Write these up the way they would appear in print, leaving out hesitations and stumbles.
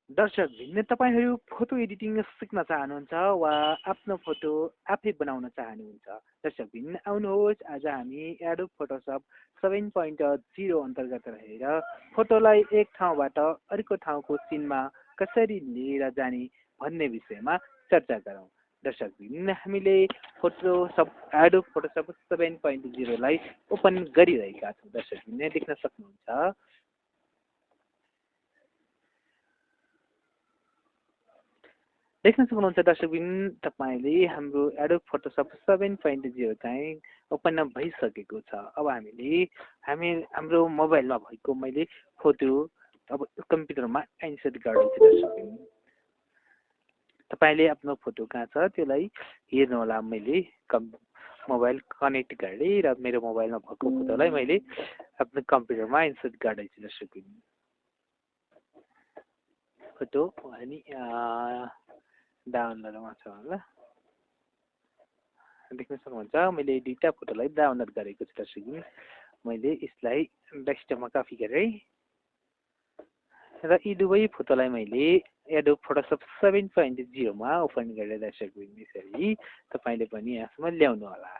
दर्शक भिन्न तपाईहरू फोटो एडिटिङ सिक्न चाहनुहुन्छ वा आफ्नो फोटो आफै बनाउन चाहनुहुन्छ दर्शक भिन्न आउनुहोस् आज हामी एडोब फोटोसप 7.0 अन्तर्गत रहेर फोटोलाई एक ठाउँबाट अर्को ठाउँको सिनमा कसरी लिएर जाने भन्ने विषयमा चर्चा गरौँ दर्शक भिन्न हामीले एडोब फोटोसप 7.0 लाई ओपन गरिरहेका छौँ दर्शक भिन्न देख्न सक्नुहुन्छ देख्न सक्नुहुन्छ दर्शकबिन तपाईँले हाम्रो एडोब फोटोसप 7.0 चाहिँ ओपन भइसकेको छ अब हाम्रो मोबाइलमा भएको मैले फोटो अब कम्प्युटरमा इन्सर्ट गर्दैछु दर्शकबिन तपाईँले आफ्नो फोटो कहाँ छ त्यसलाई हेर्नु होला मैले मोबाइल कनेक्ट गरेँ र मेरो मोबाइलमा भएको फोटोलाई मैले आफ्नो कम्प्युटरमा इन्सर्ट गर्दैछु दर्शकबिन फोटो अनि डाउनलोडमा छ होला देख्न सक्नुहुन्छ मैले दुईटा फोटोलाई डाउनलोड गरेको छु दर्शकबिन मैले यसलाई डेस्कटपमा कपी गरेँ र यी दुवै फोटोलाई मैले एडोब फोटोसप 7.0 मा ओपन गरेर दर्शकबिन यसरी तपाईँले पनि यहाँसम्म ल्याउनु होला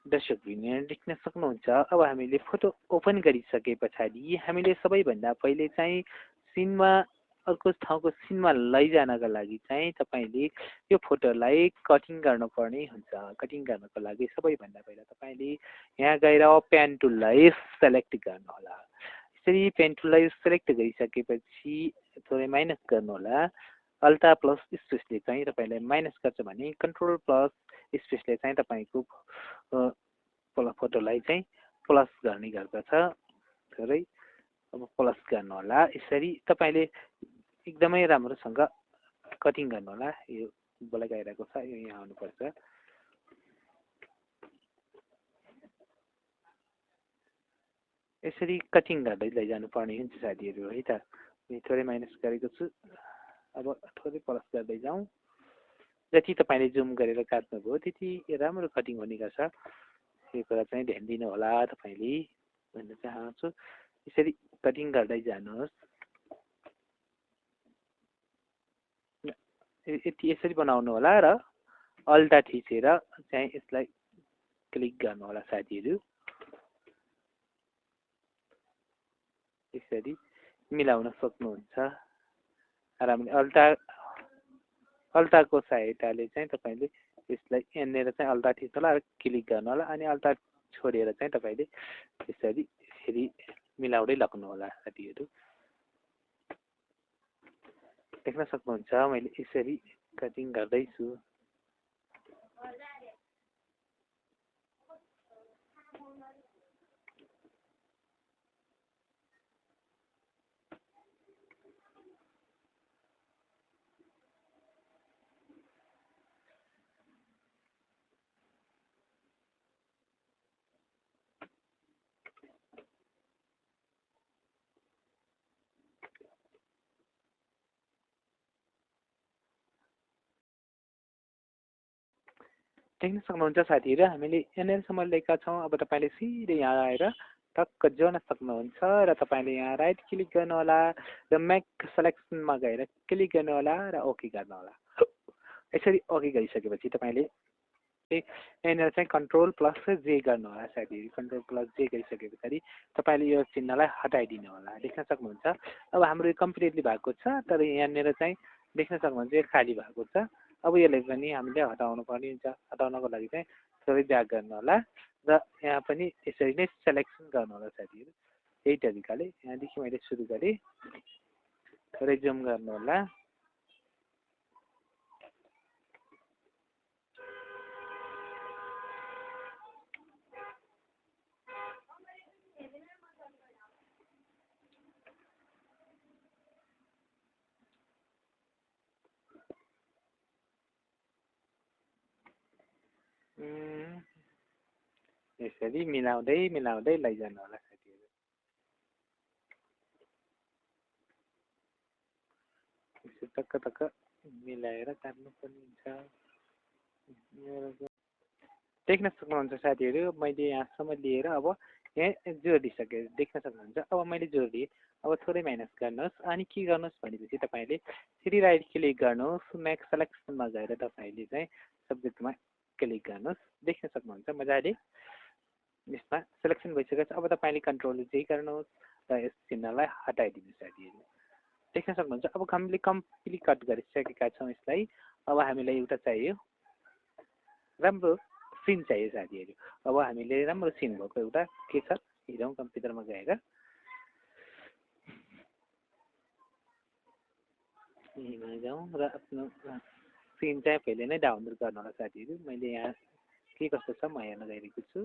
दर्शकबिन देख्न सक्नुहुन्छ अब हामीले फोटो ओपन गरिसके पछाडि हामीले सबैभन्दा पहिले चाहिँ सिनमा अर्को ठाउँको सिनमा लैजानका लागि चाहिँ तपाईँले यो फोटोलाई कटिङ गर्नुपर्ने हुन्छ कटिङ गर्नको लागि सबैभन्दा पहिला तपाईँले यहाँ गएर पेन टुललाई सेलेक्ट गर्नुहोला यसरी पेन टुललाई सेलेक्ट गरिसकेपछि थोरै माइनस गर्नुहोला अल्टा प्लस स्पेसले चाहिँ तपाईँलाई माइनस गर्छ भने कन्ट्रोल प्लस स्पेसले चाहिँ तपाईँको फोटोलाई चाहिँ प्लस गर्ने गर्दछ थोरै अब प्लस गर्नुहोला यसरी तपाईँले एकदमै राम्रोसँग कटिङ गर्नुहोला यो बोलाइरहेको छ यो यहाँ आउनुपर्छ यसरी कटिङ गर्दै लैजानु पर्ने हुन्छ साथीहरू है त थोरै माइनस गरेको छु अब थोरै प्लस गर्दै जाउँ जति तपाईँले जुम गरेर काट्नुभयो त्यति राम्रो कटिङ हुने गर्छ यो कुरा चाहिँ ध्यान दिनु होला तपाईँले भन्न चाहन्छु यसरी कटिङ गर्दै जानुहोस् यसरी बनाउनु होला र अल्टा थिचेर चाहिँ यसलाई क्लिक गर्नु होला साथीहरू यसरी मिलाउन सक्नुहुन्छ आरामले अल्टाको सहायताले चाहिँ तपाईँले यसलाई यहाँनिर चाहिँ अल्टा थिच्नु होला र क्लिक गर्नु होला अनि अल्टा छोडेर चाहिँ तपाईँले यसरी फेरि मिलाउँदै लग्नु होला साथीहरू देख्न सक्नुहुन्छ मैले यसरी कटिङ गर्दैछु देख्न सक्नुहुन्छ साथीहरू हामीले यहाँनिरसम्म ल्याएका छौँ अब तपाईँले सिधै यहाँ आएर टक्क जोड्न सक्नुहुन्छ र तपाईँले यहाँ राइट क्लिक गर्नुहोला र म्याक सेलेक्सनमा गएर क्लिक गर्नुहोला र ओके गर्नुहोला यसरी ओके गरिसकेपछि तपाईँले यहाँनिर चाहिँ कन्ट्रोल प्लस जे गर्नुहोला साथीहरू कन्ट्रोल प्लस जे गरिसके पछाडि तपाईँले यो चिन्हलाई हटाइदिनु होला देख्न सक्नुहुन्छ अब हाम्रो यो कम्प्लिटली भएको छ तर यहाँनिर चाहिँ देख्न सक्नुहुन्छ यो खाली भएको छ अब यसलाई पनि हामीले हटाउनु पर्ने हुन्छ हटाउनको लागि चाहिँ थोरै ब्याक गर्नु होला र यहाँ पनि यसरी नै सेलेक्सन गर्नु होला साथीहरू यही तरिकाले यहाँदेखि मैले सुरु गरेँ थोरै जुम गर्नु होला यसरी मिलाउँदै मिलाउँदै लैजानु होला साथीहरू यसरी टक्क टक्क मिलाएर काट्नुपर्ने हुन्छ देख्न सक्नुहुन्छ साथीहरू मैले यहाँसम्म लिएर अब यहाँ जोडिसकेँ, देख्न सक्नुहुन्छ। अब मैले जोडिदिएँ। अब थोरै माइनस गर्नुहोस् अनि के गर्नुहोस् भनेपछि तपाईँले फेरि राइट क्लिक गर्नुहोस्, म्याक्स सेलेक्सनमा गएर तपाईँले चाहिँ सब्जेक्टमा क्लिक गर्नुहोस्। देख्न सक्नुहुन्छ मजाले यसमा सेलेक्सन भइसकेको छ। अब तपाईँले कन्ट्रोल जे गर्नुहोस् र यस चिन्हलाई हटाइदिनुहोस् साथीहरू। देख्न सक्नुहुन्छ। अब हामीले कम्प्लिट कट गरिसकेका छौँ यसलाई। अब हामीलाई एउटा चाहियो राम्रो सिन चाहियो साथीहरू। अब हामीले राम्रो सिन भएको एउटा के छ हेरौँ कम्प्युटरमा गएर। यहीँमा जाउँ र आफ्नो सिन चाहिँ पहिले नै डाउनलोड गर्नु होला साथीहरू। मैले यहाँ के कस्तो छ म हेर्न गइरहेको छु।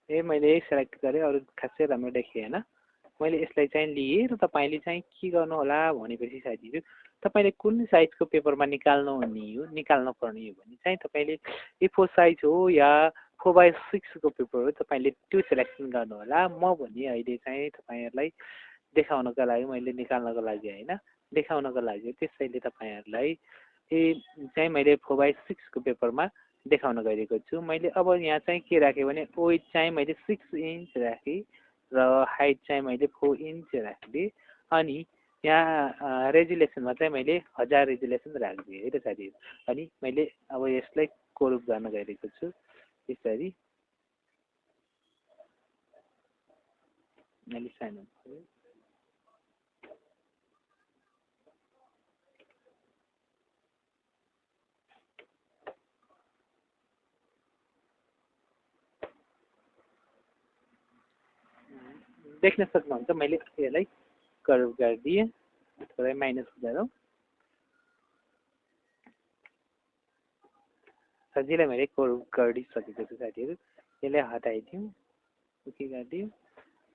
मैले यही सेलेक्ट गरेँ, अरू खासै राम्रो देखिएन। मैले यसलाई चाहिँ लिएँ र तपाईँले चाहिँ के गर्नु होला भनेपछि साथीहरू तपाईँले कुन साइजको पेपरमा निकाल्नु पर्ने हो भने चाहिँ तपाईँले A4 साइज हो या 4x6 को पेपर हो तपाईँले त्यो सेलेक्सन गर्नु होला। म भने अहिले चाहिँ तपाईँहरूलाई देखाउनको लागि मैले निकाल्नको लागि होइन, देखाउनको लागि त्यसैले तपाईँहरूलाई चाहिँ मैले 4x6 को पेपरमा देखाउन गइरहेको छु। मैले अब यहाँ चाहिँ के राखेँ भने वेट चाहिँ मैले 6 इन्च राखेँ र हाइट चाहिँ मैले 4 इन्च राखिदिएँ। अनि यहाँ रेजुलेसनमा चाहिँ मैले 1000 रेजुलेसन राखिदिएँ है त साथीहरू। अनि मैले अब यसलाई कोरुप गर्न गइरहेको छु यसरी। मैले सानो देख्न सक्नुहुन्छ। मैले यसलाई कर्व गरिदिएँ, थोरै माइनस गरौँ। सजिलै मैले कर्व गरिसकेको छु साथीहरू। यसलाई हटाइदिउँ, ओके गरिदिउँ।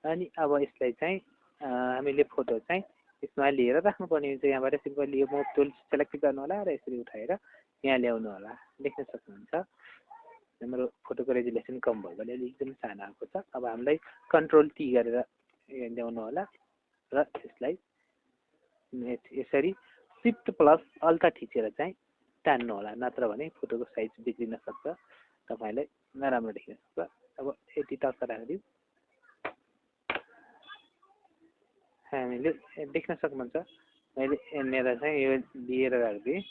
अनि अब यसलाई चाहिँ हामीले फोटो चाहिँ यसमा लिएर राख्नुपर्ने हुन्छ। यहाँबाट सिम्पली यो मुभ टुल सेलेक्ट गर्नु होला र यसरी उठाएर यहाँ ल्याउनु होला। देख्न सक्नुहुन्छ हाम्रो फोटोको रेजुलेसन कम भएकोले एकदम सानो आएको छ। अब हामीलाई कन्ट्रोल टी गरेर ल्याउनु होला र यसलाई यसरी शिफ्ट प्लस अल्टा थिचेर चाहिँ तान्नु होला, नत्र भने फोटोको साइज बिग्रिन सक्छ, तपाईँलाई नराम्रो देखिन सक्छ। अब यति टक्क राखिदिउँ। हामीले देख्न सक्नुहुन्छ मैले यहाँनिर चाहिँ यो लिएर राखिदिएँ।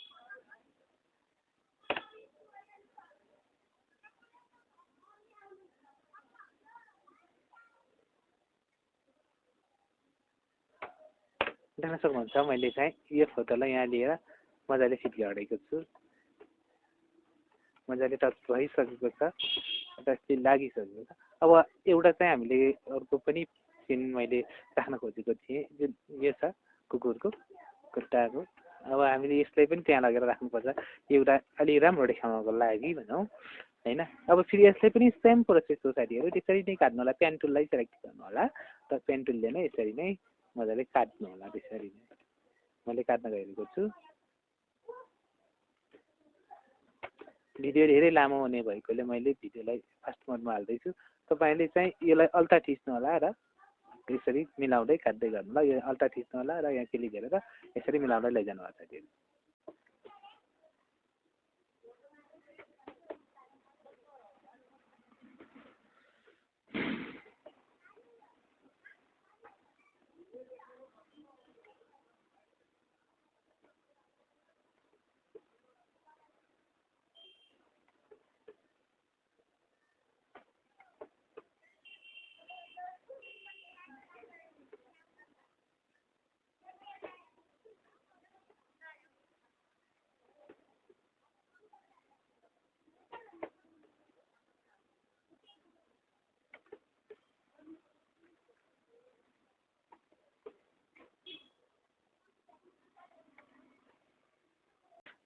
देख्न सक्नुहुन्छ मैले चाहिँ यो फोटोलाई यहाँ लिएर मजाले फिट गरेको छु। मजाले टच भइसकेको छ, टच लागिसकेको छ। अब एउटा चाहिँ हामीले अर्को पनि सिन मैले राख्न खोजेको थिएँ, जुन यो छ कुकुरको खुट्टाको। अब हामीले यसलाई पनि त्यहाँ लगेर राख्नुपर्छ एउटा अलि राम्रो देखाउनको लागि भनौँ होइन। अब फेरि यसलाई पनि सेम प्रोसेस हो साथीहरू। त्यसरी नै काट्नु होला। पेन टुललाई सेलेक्ट गर्नु होला र पेन टुलले नै यसरी नै मजाले काट्नु होला। त्यसरी नै मैले काट्न गइरहेको छु। भिडियो धेरै लामो हुने भएकोले मैले भिडियोलाई फास्ट मोडमा हाल्दैछु। तपाईँले चाहिँ यसलाई अल्टा थिच्नु होला र यसरी मिलाउँदै काट्दै गर्नु होला। यो अल्टा थिच्नु होला र यहाँ क्लिक गरेर यसरी मिलाउँदै लैजानु होला साथीहरू।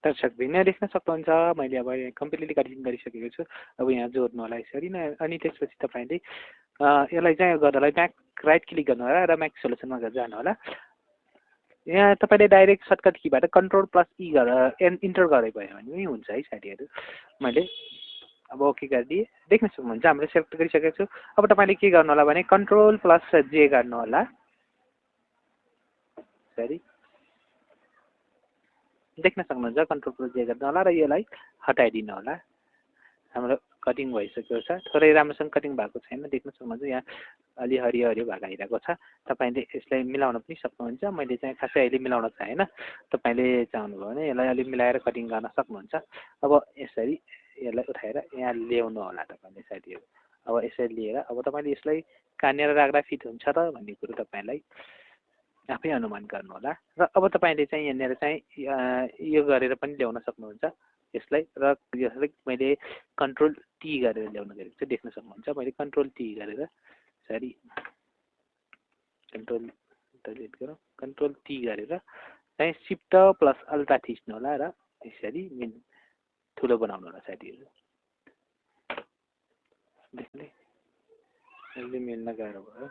दर्शकबिन देख्न सक्नुहुन्छ मैले अब कम्प्लिटली कटिङ गरिसकेको छु। अब यहाँ जोड्नु होला यसरी नै। अनि त्यसपछि तपाईँले यसलाई चाहिँ गर्नलाई ब्याक राइट क्लिक गर्नु होला र म्याक सोल्युसनमा जानु होला। यहाँ तपाईँले डाइरेक्ट सर्टकट कीबाट कन्ट्रोल प्लस ई गरेर इन्टर गरे भयो भने पनि हुन्छ है साथीहरू। मैले अब ओके गरिदिएँ। देख्न सक्नुहुन्छ हामीले सेलेक्ट गरिसकेको छु। अब तपाईँले के गर्नु होला भने कन्ट्रोल प्लस जे गर्नु होला। सरी देख्न सक्नुहुन्छ कन्ट्रोल प्लस जे गर्नु होला र यसलाई हटाइदिनु होला। हाम्रो कटिङ भइसकेको छ थोरै राम्रोसँग कटिङ भएको छैन देख्न सक्नुहुन्छ यहाँ अलि हरियो हरियो भाग आइरहेको छ तपाईले यसलाई मिलाउन पनि सक्नुहुन्छ मैले चाहिँ खासै अहिले मिलाउन चाहेन तपाईले चाहनुभयो भने यसलाई अलि मिलाएर कटिङ गर्न सक्नुहुन्छ अब यसरी यसलाई उठाएर यहाँ ल्याउनु होला तपाईले साथीहरु अब यसरी लिएर अब तपाईले यसलाई कानेर राख्दा फिट हुन्छ त भन्ने कुरो तपाईलाई आफै अनुमान गर्नु होला र अब तपाईले चाहिँ यहाँनेर चाहिँ यो गरेर पनि ल्याउन सक्नुहुन्छ यसलाई र यसलाई मैले कन्ट्रोल टी गरेर ल्याउन गएको छु देख्न सक्नुहुन्छ मैले कन्ट्रोल टी गरेर सरी कन्ट्रोल डिलिट गरौँ कन्ट्रोल टी गरेर चाहिँ शिफ्ट प्लस अल्टा थिच्नु होला र यसरी ठुलो बनाउनु होला साथीहरु देख्ने यसले मिल्न गाह्रो भयो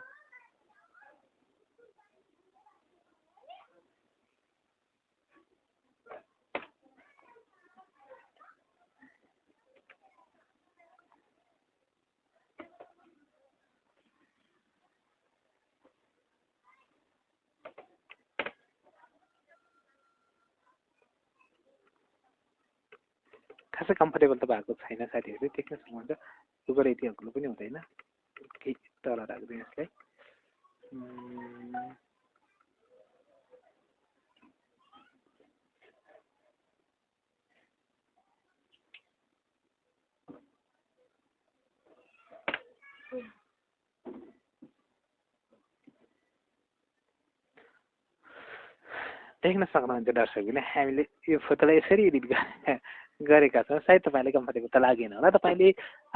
खासै कम्फर्टेबल त भएको छैन साथीहरु देख्न सक्नुहुन्छ सुगर यति अग्लो पनि हुँदैन केही तल राख्दै यसलाई देख्न सक्नुहुन्छ दर्शकले हामीले यो फोटोलाई यसरी एडिट गरेका छौँ सायद तपाईलाई कम्फर्टेबल त लागेन होला तपाईले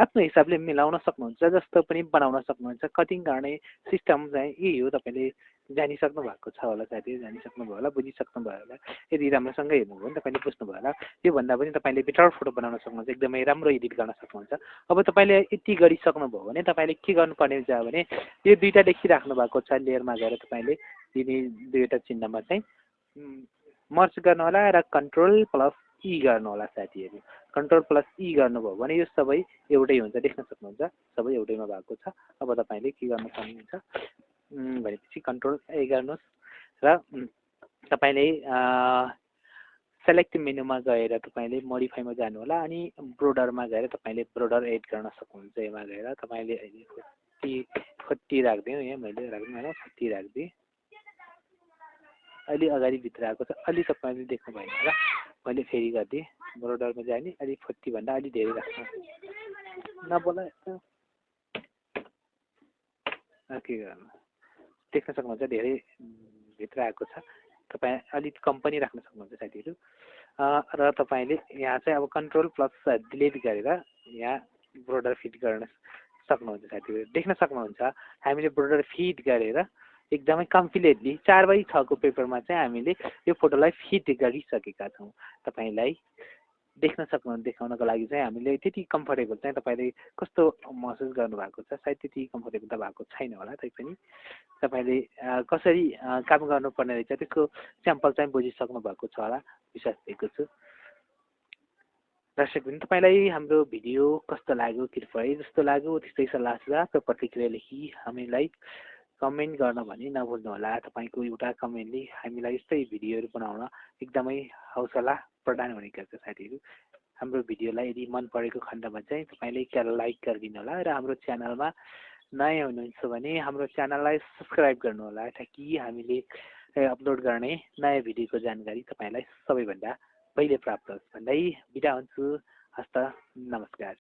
आफ्नो हिसाबले मिलाउन सक्नुहुन्छ जस्तो पनि बनाउन सक्नुहुन्छ कटिङ गर्ने सिस्टम चाहिँ यही हो तपाईले जानिसक्नु भएको छ होला साथी जानिसक्नु भयो होला बुझिसक्नु भयो होला यदि राम्रोसँग हेर्नुभयो भने तपाईले बुझ्नु भयो होला यो भन्दा पनि तपाईले बेटर फोटो बनाउन सक्नुहुन्छ एकदमै राम्रो एडिट गर्न सक्नुहुन्छ अब तपाईले यति गरिसक्नु भयो भने तपाईले के गर्नुपर्ने हुन्छ भने यो दुईटा देखिराख्नु भएको छ लेयरमा गएर तपाईले यिनी दुईटा चिन्हमा चाहिँ मर्ज गर्नु होला र कन्ट्रोल प्लस ई गर्नु होला साथीहरु कन्ट्रोल प्लस ई गर्नुभयो भने यो सबै एउटै हुन्छ देख्न सक्नुहुन्छ सबै एउटैमा भएको छ अब तपाईले के गर्न सक्नुहुन्छ भनेपछि कन्ट्रोल ए गर्नुस् र तपाईले सेलेक्ट मेनुमा गएर तपाईले मोडिफाईमा जानु होला अनि बोर्डरमा गएर तपाईले बोर्डर एड गर्न सक्नुहुन्छ यसमा गएर तपाईले अहिले 40 राख्दिनु यहाँ मैले राख्दिनु हैन 40 राख्दिए अलि अगाडि भित्र आएको छ अलि तपाईले देख्नु भएन होला मैले फेरि गर्दिए बोर्डरमा जाने अलि 40 भन्दा अलि धेरै राख्नु नबोला के गर्नु देख्न सक्नुहुन्छ धेरै भित्र आएको छ तपाई अलि कम पनि राख्न सक्नुहुन्छ साथीहरु र तपाईले यहाँ चाहिँ अब कन्ट्रोल प्लस डिलिट गरेर यहाँ बोर्डर फिट गर्न सक्नुहुन्छ साथीहरु देख्न सक्नुहुन्छ हामीले बोर्डर फिट गरेर एकदमै कम्प्लिटली 4x6 को पेपरमा चाहिँ हामीले यो फोटोलाई फिट गरिसकेका छौं तपाईलाई देख्न सक्नुहुन्छ देखाउनको लागि चाहिँ हामीले त्यति कम्फर्टेबल चाहिँ तपाईले कस्तो महसुस गर्नु भएको छ सायद त्यति कम्फर्टेबल त भएको छैन होला तैपनि तपाईले कसरी काम गर्नुपर्ने रहेछ त्यसको स्याम्पल चाहिँ बुझिसक्नु भएको छ होला विश्वास गरेको छु दर्शकबिन तपाईलाई हाम्रो भिडियो कस्तो लाग्यो कृपया जस्तो लाग्यो त्यस्तै सल्लाह सुझाव र प्रतिक्रिया लेखी हामीलाई कमेन्ट गर्न भने नभुल्नु होला तपाईको एउटा कमेन्टले हामीलाई यस्तै भिडियोहरु बनाउन एकदमै हौसला प्रदान हुने गर्छ साथीहरु हाम्रो भिडियोलाई यदि मन परेको खण्डमा चाहिँ तपाईले लाइक गरिदिनु होला र हाम्रो च्यानलमा नयाँ हुनुहुन्छ भने हाम्रो च्यानललाई सब्स्क्राइब गर्नु होला ताकि हामीले अपलोड गर्ने नयाँ भिडियोको जानकारी तपाईलाई सबैभन्दा पहिले प्राप्त होस् भन्दै बिदा हुन्छु हस्त नमस्कार